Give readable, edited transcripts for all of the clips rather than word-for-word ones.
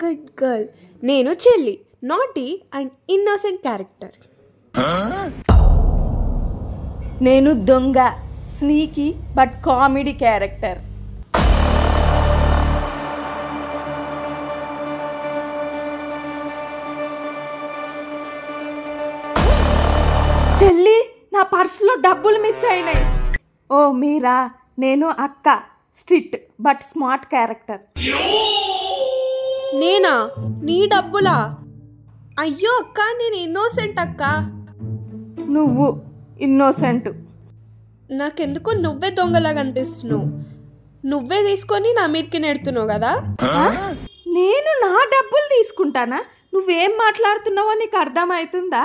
Good girl. నేను చెల్లి, naughty and innocent character. నేను దొంగ, స్నీకీ బట్ కామెడీ క్యారెక్టర్. చెల్లి, నా పర్సులో డబ్బులు మిస్ అయినాయి. ఓ మీరా, నేను అక్క, స్ట్రిక్ట్ బట్ స్మార్ట్ క్యారెక్టర్. నేనా? నీ డబ్బులా? అయ్యో అక్క, నేను ఇన్నోసెంట్ అక్క. నువ్వు ఇన్నోసెంట్. నాకెందుకు నువ్వే దొంగలాగా అనిపిస్తున్నావు. నువ్వే తీసుకొని నా మీదకి నెడుతున్నావు కదా. నేను నా డబ్బులు తీసుకుంటానా? నువ్వేం మాట్లాడుతున్నావో నీకు అర్థమవుతుందా?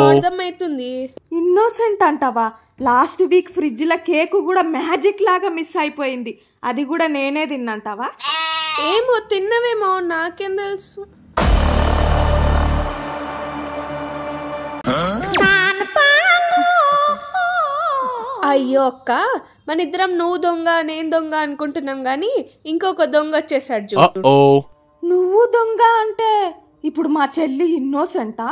అర్థమవుతుంది. ఇన్నోసెంట్ అంటావా? లాస్ట్ వీక్ ఫ్రిడ్జ్ లో కేక్ కూడా మ్యాజిక్ లాగా మిస్ అయిపోయింది. అది కూడా నేనే తిన్నంటావా? ఏమో తిన్నవేమో, నాకేం తెలుసు. అయ్యో అక్క, మన ఇద్దరం నువ్వు దొంగ నేను దొంగ అనుకుంటున్నాం గానీ ఇంకొక దొంగ వచ్చేసాడు చూడు. నువ్వు దొంగ అంటే ఇప్పుడు మా చెల్లి ఇన్నోసెంటా?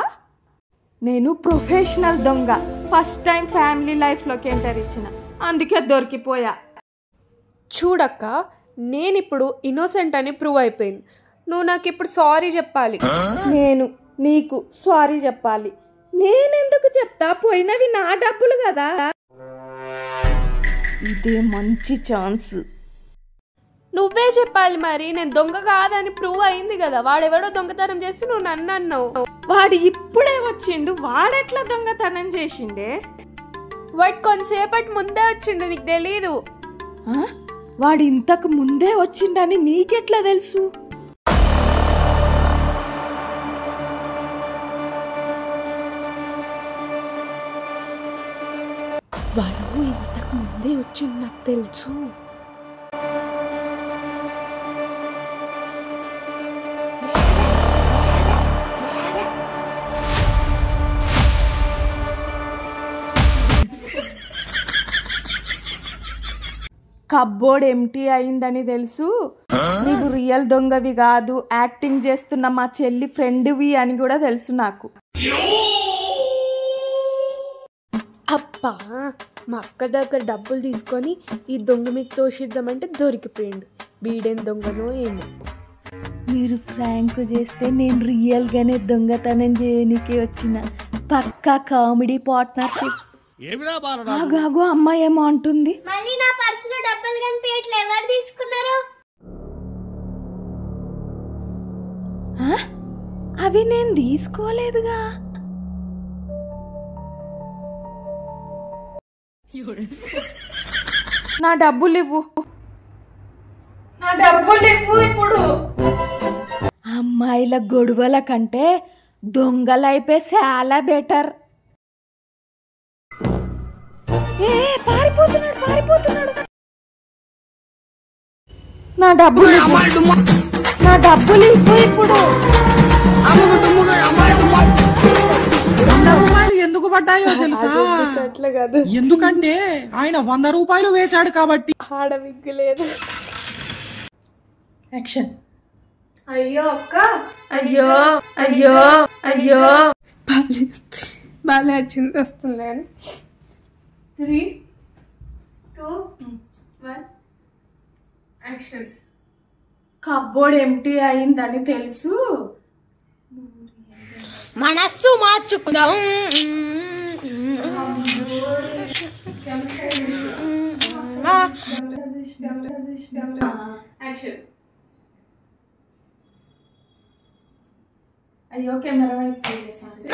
నేను ప్రొఫెషనల్ దొంగ. ఫస్ట్ టైం ఫ్యామిలీ లైఫ్లోకి ఎంటర్ ఇచ్చిన, అందుకే దొరికిపోయా. చూడక్క, నేను ఇప్పుడు ఇన్నోసెంట్ అని ప్రూవ్ అయిపోయింది. నువ్వు నాకు ఇప్పుడు సారీ చెప్పాలి. నేను నీకు సారీ చెప్పాలి. నేనెందుకు చెప్తా? పోయినవి నా డబ్బులు కదా. ఇదే మంచి ఛాన్స్. నువ్వే చెప్పాలి మరి. నేను దొంగ కాదని ప్రూవ్ అయింది కదా. వాడెవడో దొంగతనం చేస్తే నువ్వు నన్ను అన్నావు. వాడు ఇప్పుడే వచ్చిండు, వాడెట్లా దొంగతనం చేసిండే? వాడు కొంతసేపటి ముందే వచ్చిండు, నీకు తెలీదు. వాడు ఇంతకు ముందే వచ్చిండని నీకెట్లా తెలుసు? వాడు ఇంతకు ముందే వచ్చిండు, నాకు తెలుసు. కబ్బోర్డ్ ఎంటీ అయిందని తెలుసు. నీకు రియల్ దొంగవి కాదు, యాక్టింగ్ చేస్తున్న మా చెల్లి ఫ్రెండ్వి అని కూడా తెలుసు నాకు. అప్పా, మా అక్క దగ్గర డబ్బులు తీసుకొని ఈ దొంగ మీకు తోసిద్దామంటే దొరికిపోయిండు. వీడేం దొంగనో ఏమో. మీరు ఫ్రాంక్ చేస్తే నేను రియల్గానే దొంగతనం చేయడానికి వచ్చిన. పక్కా కామెడీ పార్ట్నర్షిప్. ఆగాగు, అమ్మాయి ఏమో అంటుంది. మళ్ళీ నా పర్సులో డబ్బులు కనిపించట్లే, ఎవరు తీసుకున్నారు? అవి నేను తీసుకోలేదుగా. నా డబ్బులు ఇవ్వు, నా డబ్బులు ఇవ్వు ఇప్పుడు. అమ్మాయిల గొడవల కంటే దొంగలైపోయి చాలా బెటర్. పారిపోతున్నాడు పారిపోతున్నాడు. నా డబ్బులు ఇవ్వు ఇప్పుడు. ఎందుకు పడ్డాయో తెలుసా? ఎందుకంటే ఆయన 100 రూపాయలు వేశాడు కాబట్టి. ఆడవిగ్గులేదు. యాక్షన్. అయ్యో అక్క, అయ్యో అయ్యో అయ్యో. బాగా వచ్చింది, వస్తుంది అని. 3, 2, 1 యాక్షన్. కబ్బోర్డ్ ఎంటీ అయిందని తెలుసు. మనస్సు మార్చుకుందాం. యాక్షన్. అయ్యో కెమెరా వైపు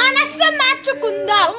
మనస్సు మార్చుకుందాం.